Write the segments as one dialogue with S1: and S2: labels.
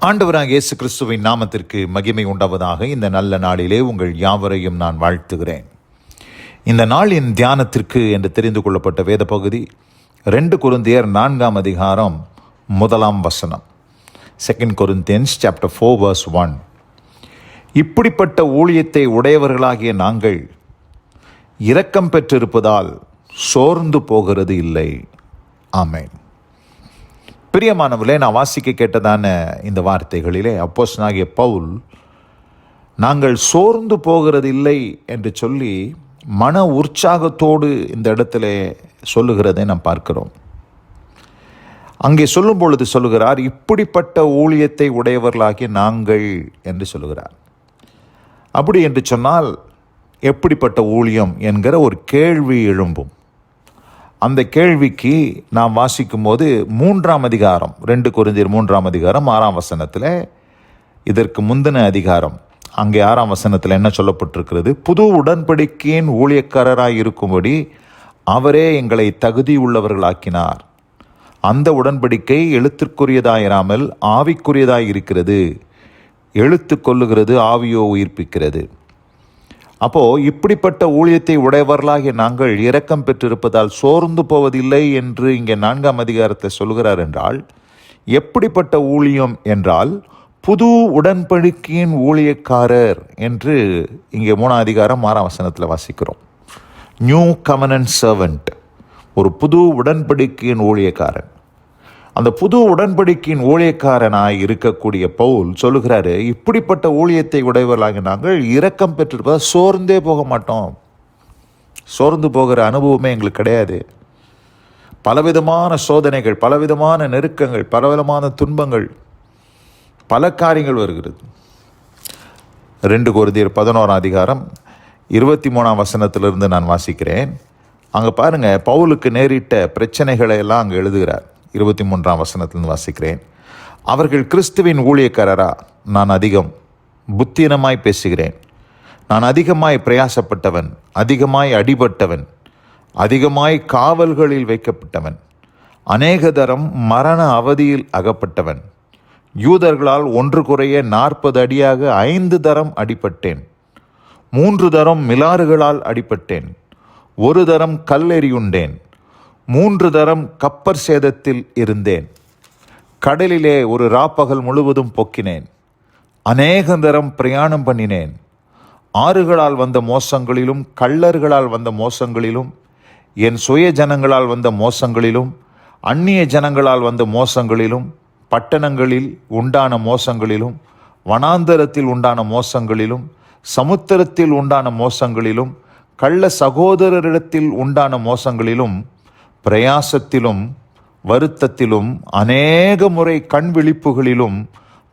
S1: ஆண்டவராகிய இயேசு கிறிஸ்துவின் நாமத்திற்கு மகிமை உண்டாவதாக. இந்த நல்ல நாளிலே உங்கள் யாவரையும் நான் வாழ்த்துகிறேன். இந்த நாளின் தியானத்திற்கு என்று தெரிந்து கொள்ளப்பட்ட வேத பகுதி 2 கொரிந்தியர் 4ஆம் அதிகாரம் 1ஆம் வசனம். 2 Corinthians chapter 4 verse 1. இப்படிப்பட்ட ஊழியத்தை உடையவர்களாகிய நாங்கள் இரக்கம் பெற்றிருப்பதால் சோர்ந்து போகிறது இல்லை. ஆமென். பிரியமானவர்களே, நான் வாசிக்க கேட்டதான இந்த வார்த்தைகளிலே அப்போஸ்தலனாகிய பவுல் நாங்கள் சோர்ந்து போகிறது இல்லை என்று சொல்லி மன உற்சாகத்தோடு இந்த இடத்துல சொல்லுகிறதை நாம் பார்க்கிறோம். அங்கே சொல்லும் பொழுது சொல்லுகிறார், இப்படிப்பட்ட ஊழியத்தை உடையவர்களாகிய நாங்கள் என்று சொல்லுகிறார். அப்படி என்று சொன்னால் எப்படிப்பட்ட ஊழியம் என்கிற ஒரு கேள்வி எழும்பும். அந்த கேள்விக்கு நாம் வாசிக்கும் போது 3ஆம் அதிகாரம் 2 கொரிந்தியர் 3ஆம் அதிகாரம் 6ஆம் வசனத்தில், இதற்கு முந்தின அதிகாரம் அங்கே 6ஆம் வசனத்தில் என்ன சொல்லப்பட்டிருக்கிறது? புது உடன்படிக்கையின் ஊழியக்காரராய் இருக்கும்படி அவரே எங்களை தகுதி உள்ளவர்களாக்கினார். அந்த உடன்படிக்கை எழுத்திற்குரியதாயிராமல் ஆவிக்குரியதாய் இருக்கிறது. எழுத்து கொள்ளுகிறது, ஆவியோ உயிர்ப்பிக்கிறது. அப்போது இப்படிப்பட்ட ஊழியத்தை உடையவர்களாகிய நாங்கள் இரக்கம் பெற்றிருப்பதால் சோர்ந்து போவதில்லை என்று இங்கே 4ஆம் அதிகாரத்தில் சொல்கிறார். என்றால் எப்படிப்பட்ட ஊழியம் என்றால் புது உடன்படிக்கையின் ஊழியக்காரர் என்று இங்கே 3ஆம் அதிகாரம் 6ஆம் வசனத்தில் வாசிக்கிறோம். நியூ கவனன்ட் சர்வெண்ட், ஒரு புது உடன்படிக்கையின் ஊழியக்காரன். அந்த புது உடன்படிக்கையின் ஊழியக்காரனாய் இருக்கக்கூடிய பவுல் சொல்லுகிறாரு, இப்படிப்பட்ட ஊழியத்தை உடையவர்களாக நாங்கள் இரக்கம் பெற்றிருப்பதால் சோர்ந்தே போக மாட்டோம். சோர்ந்து போகிற அனுபவமே எங்களுக்கு கிடையாது. பலவிதமான சோதனைகள், பலவிதமான நெருக்கங்கள், பலவிதமான துன்பங்கள், பல காரியங்கள் வருகிறது. 2 கொரிந்தியர் 11ஆம் அதிகாரம் 23ஆம் வசனத்திலிருந்து நான் வாசிக்கிறேன். அங்கே பாருங்க, பவுலுக்கு நேரிட்ட பிரச்சனைகளை எல்லாம் அங்கே எழுதுகிறார். 23ஆம் வசனத்திலிருந்து வாசிக்கிறேன். அவர்கள் கிறிஸ்துவின் ஊழியக்காரரா? நான் அதிகம் புத்தீனமாய் பேசுகிறேன். நான் அதிகமாய் பிரயாசப்பட்டவன், அதிகமாய் அடிபட்டவன், அதிகமாய் காவல்களில் வைக்கப்பட்டவன், அநேக தரம் மரண அவதியில் அகப்பட்டவன். யூதர்களால் ஒன்று குறைய 40 அடியாக 5 தரம் அடிபட்டேன். 3 தரம் மிலாறுகளால் அடிபட்டேன். 1 தரம் கல்லெறியுண்டேன். 3 தரம் கப்பற் சேதத்தில் இருந்தேன். கடலிலே ஒரு ராப்பகல் முழுவதும் பொக்கினேன். அநேக தரம் பிரயாணம் பண்ணினேன். ஆறுகளால் வந்த மோசங்களிலும், கள்ளர்களால் வந்த மோசங்களிலும், என் சுய ஜனங்களால் வந்த மோசங்களிலும், அந்நிய ஜனங்களால் வந்த மோசங்களிலும், பட்டணங்களில் உண்டான மோசங்களிலும், வனாந்தரத்தில் உண்டான மோசங்களிலும், சமுத்திரத்தில் உண்டான மோசங்களிலும், கள்ள சகோதரரிடத்தில் உண்டான மோசங்களிலும், பிரயாசத்திலும் வருத்தத்திலும், அநேக முறை கண் விழிப்புகளிலும்,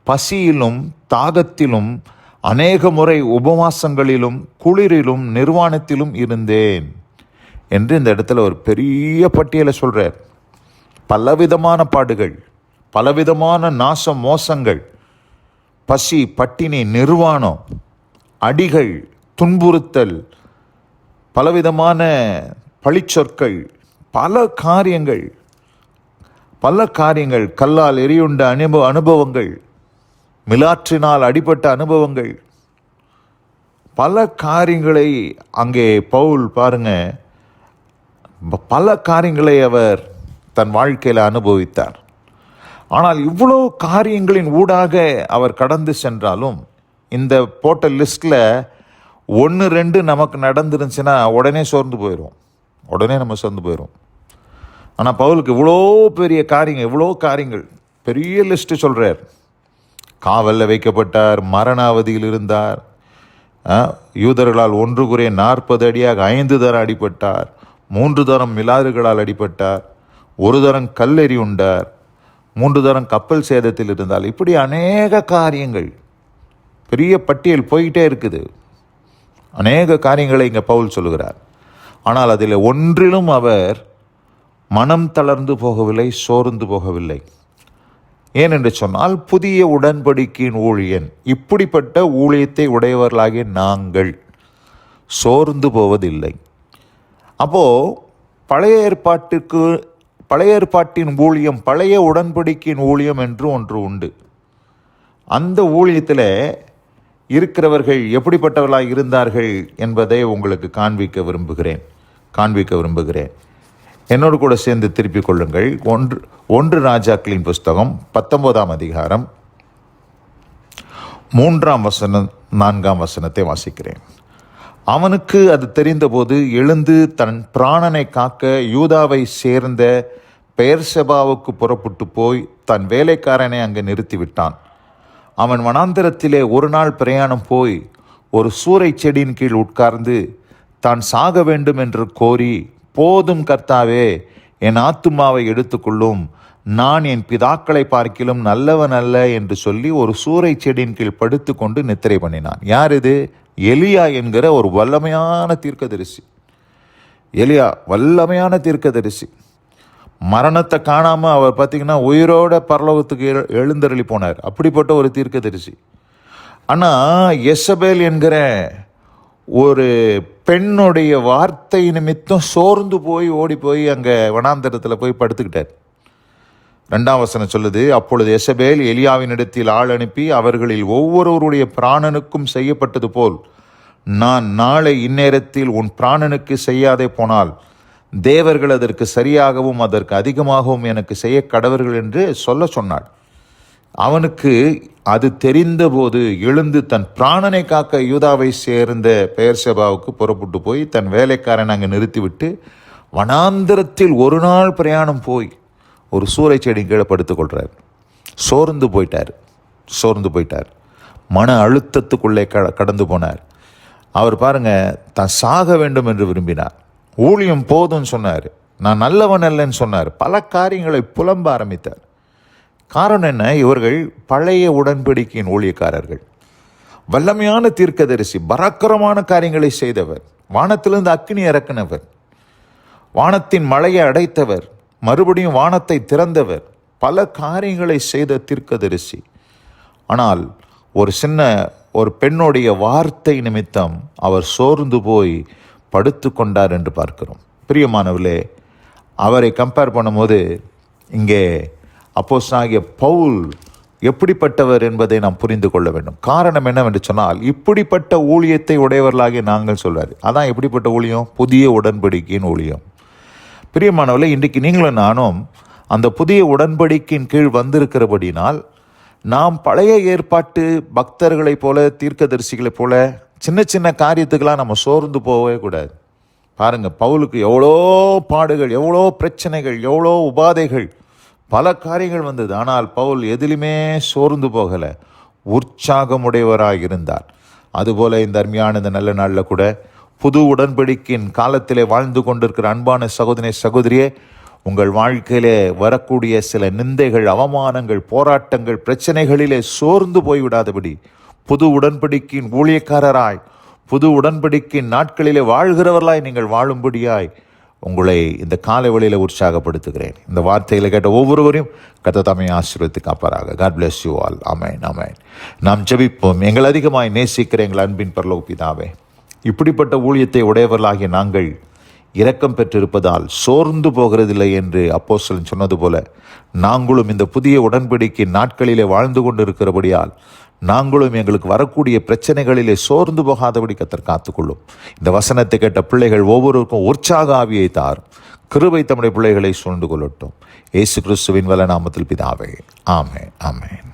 S1: பசியிலும் தாகத்திலும், அநேக முறை உபவாசங்களிலும், குளிரிலும், நிர்வாணத்திலும் இருந்தேன் என்று இந்த இடத்துல ஒரு பெரிய பட்டியலை சொல்றார். பலவிதமான பாடுகள், பலவிதமான நாச மோசங்கள், பசி, பட்டினி, நிர்வாணம், அடிகள், துன்புறுத்தல், பலவிதமான பழிச்சொற்கள், பல காரியங்கள், கல்லால் எரியுண்ட அனுபவங்கள், மிலாற்றினால் அடிபட்ட அனுபவங்கள், பல காரியங்களை அங்கே பவுல் பாருங்க, பல காரியங்களை அவர் தன் வாழ்க்கையில் அனுபவித்தார். ஆனால் இவ்வளோ காரியங்களின் ஊடாக அவர் கடந்து சென்றாலும் இந்த போட்ட லிஸ்டில் 1 2 நமக்கு நடந்துருந்துச்சுன்னா உடனே சோர்ந்து போயிடும். ஆனால் பவுலுக்கு இவ்வளோ பெரிய காரியங்கள், இவ்வளோ காரியங்கள், பெரிய லிஸ்ட்டு சொல்கிறார். காவலில் வைக்கப்பட்டார், மரண அவதியில் இருந்தார், யூதர்களால் ஒன்று குறைய 40 அடியாக 5 தரம் அடிபட்டார், 3 தரம் மிலாறுகளால் அடிபட்டார், 1 தரம் கல்லெறி உண்டார், 3 தரம் கப்பல் சேதத்தில் இருந்தால், இப்படி அநேக காரியங்கள், பெரிய பட்டியல் போயிட்டே இருக்குது. அநேக காரியங்களை இங்கே பவுல் சொல்லுகிறார். ஆனால் அதில் ஒன்றிலும் அவர் மனம் தளர்ந்து போகவில்லை, சோர்ந்து போகவில்லை. ஏனென்று சொன்னால் புதிய உடன்படிக்கையின் ஊழியன், இப்படிப்பட்ட ஊழியத்தை உடையவர்களாகிய நாங்கள் சோர்ந்து போவதில்லை. அப்போது பழைய ஏற்பாட்டின் ஊழியம், பழைய உடன்படிக்கையின் ஊழியம் என்று ஒன்று உண்டு. அந்த ஊழியத்தில் இருக்கிறவர்கள் எப்படிப்பட்டவர்களாக இருந்தார்கள் என்பதை உங்களுக்கு காண்பிக்க விரும்புகிறேன். என்னோடு கூட சேர்ந்து திருப்பிக் கொள்ளுங்கள். 1 ராஜாக்களின் புஸ்தகம் 19ஆம் அதிகாரம் 3ஆம் வசனம் 4ஆம் வசனத்தை வாசிக்கிறேன். அவனுக்கு அது தெரிந்தபோது எழுந்து தன் பிராணனை காக்க யூதாவை சேர்ந்த பெயர்செபாவுக்கு புறப்பட்டு போய் தன் வேலைக்காரனை அங்கு நிறுத்திவிட்டான். அவன் வனாந்திரத்திலே ஒரு நாள் பிரயாணம் போய் ஒரு சூரை செடியின் கீழ் உட்கார்ந்து தான் சாக வேண்டும் என்று கோரி, போதும் கர்த்தாவே, என் ஆத்துமாவை எடுத்துக்கொள்ளும், நான் என் பிதாக்களை பார்க்கிலும் நல்லவன் அல்ல என்று சொல்லி ஒரு சூரை செடியின் கீழ் படுத்து கொண்டு நித்திரை பண்ணினான். யார் இது? எலியா என்கிற ஒரு வல்லமையான தீர்க்கதரிசி. மரணத்தை காணாமல் அவர் பார்த்தீங்கன்னா உயிரோட பரலோகத்துக்கு எழுந்தருளி போனார். அப்படிப்பட்ட ஒரு தீர்க்கதரிசி. ஆனால் எசபேல் என்கிற ஒரு பெண்ணுடைய வார்த்தை நிமித்தம் சோர்ந்து போய் ஓடி போய் அங்கே வனாந்தரத்தில் போய் படுத்துக்கிட்டார். 2ஆம் வசனம் சொல்லுது, அப்பொழுது எசபேல் எலியாவினிடத்தில் ஆள் அனுப்பி, அவர்களில் ஒவ்வொருவருடைய பிராணனுக்கும் செய்யப்பட்டது போல் நான் நாளை இந்நேரத்தில் உன் பிராணனுக்கு செய்யாதே போனால் தேவர்கள் அதற்கு சரியாகவும் அதற்கு அதிகமாகவும் எனக்கு செய்ய கடவர்கள் என்று சொல்ல சொன்னாள். அவனுக்கு அது தெரிந்தபோது எழுந்து தன் பிராணனை காக்க யூதாவை சேர்ந்த பெயர்செபாவுக்கு புறப்பட்டு போய் தன் வேலைக்காரன் அங்கே நிறுத்திவிட்டு வனாந்திரத்தில் ஒரு நாள் பிரயாணம் போய் ஒரு சூறை செடி கீழே படுத்துக்கொள்கிறார். சோர்ந்து போயிட்டார். மன அழுத்தத்துக்குள்ளே கடந்து போனார். அவர் பாருங்க, தான் சாக வேண்டும் என்று விரும்பினார். ஊழியம் போதும்னு சொன்னார். நான் நல்லவன் அல்லன்னு சொன்னார். பல காரியங்களை புலம்ப ஆரம்பித்தார். காரணம் என்ன? இவர்கள் பழைய உடன்படிக்கையின் ஊழியக்காரர்கள். வல்லமையான தீர்க்கதரிசி, பராக்கிரமான காரியங்களை செய்தவர், வானத்திலிருந்து அக்கினி இறக்கினவர், வானத்தின் மழையை அடைத்தவர், மறுபடியும் வானத்தை திறந்தவர், பல காரியங்களை செய்த தீர்க்கதரிசி. ஆனால் ஒரு பெண்ணுடைய வார்த்தை நிமித்தம் அவர் சோர்ந்து போய் படுத்து கொண்டார் என்று பார்க்கிறோம். பிரியமானவர்களே, அவரை கம்பேர் பண்ணும்போது இங்கே அப்போஸ்தலனாகிய பவுல் எப்படிப்பட்டவர் என்பதை நாம் புரிந்து கொள்ள வேண்டும். காரணம் என்னவென்று சொன்னால், இப்படிப்பட்ட ஊழியத்தை உடையவர்களாகிய நாங்கள் சொல்றாரு. அதான் எப்படிப்பட்ட ஊழியம்? புதிய உடன்படிக்கையின் ஊழியம். பிரியமானவர்களே, இன்றைக்கு நீங்களும் நானும் அந்த புதிய உடன்படிக்கையின் கீழ் வந்திருக்கிறபடினால் நாம் பழைய ஏற்பாட்டு பக்தர்களைப் போல, தீர்க்கதரிசிகளைப் போல சின்ன சின்ன காரியத்துக்கெல்லாம் நம்ம சோர்ந்து போகவே கூடாது. பாருங்கள், பவுலுக்கு எவ்வளோ பாடுகள், எவ்வளோ பிரச்சனைகள், எவ்வளோ உபாதைகள், பல காரியங்கள் வந்தது. ஆனால் பவுல் எதிலுமே சோர்ந்து போகலை, உற்சாகமுடையவராக இருந்தார். அதுபோல் இந்த அருமையான இந்த நல்ல நாளில் கூட புது உடன்படிக்கையின் காலத்திலே வாழ்ந்து கொண்டிருக்கிற அன்பான சகோதரியே, உங்கள் வாழ்க்கையிலே வரக்கூடிய சில நிந்தைகள், அவமானங்கள், போராட்டங்கள், பிரச்சனைகளிலே சோர்ந்து போய்விடாதபடி புது உடன்படிக்கையின் ஊழியக்காரராய், புது உடன்படிக்கையின் நாட்களிலே வாழ்கிறவர்களாய் நீங்கள் வாழும்படியாய் உங்களை இந்த காலை வேளையில உற்சாகப்படுத்துகிறேன். இந்த வார்த்தைகளை கேட்ட ஒவ்வொருவரையும் கர்த்தர் தாமே ஆசீர்வதித்து காப்பாராக. God bless you all. ஆமென், ஆமென். நாம் ஜெபிப்போம். எங்கள் அதிகமாய் நேசிக்கிற எங்கள் அன்பின் பரலோக பிதாவே, இப்படிப்பட்ட ஊழியத்தை உடையவர்களாகிய நாங்கள் இரக்கம் பெற்றிருப்பதால் சோர்ந்து போகிறதில்லை என்று அப்போஸ்தலன் சொன்னது போல, நாங்களும் இந்த புதிய உடன்படிக்கை நாட்களிலே வாழ்ந்து கொண்டிருக்கிறபடியால் நாங்களும் எங்களுக்கு வரக்கூடிய பிரச்சனைகளிலே சோர்ந்து போகாதபடி கர்த்தர் காத்துக்கொள்ளும். இந்த வசனத்தை கேட்ட பிள்ளைகள் ஒவ்வொருவருக்கும் உற்சாக ஆவியை தாரும். கிருபை தம்முடைய பிள்ளைகளை சூழ்ந்து கொள்ளட்டும். இயேசு கிறிஸ்துவின் வல்ல நாமத்தில் பிதாவே, ஆமென், ஆமென்.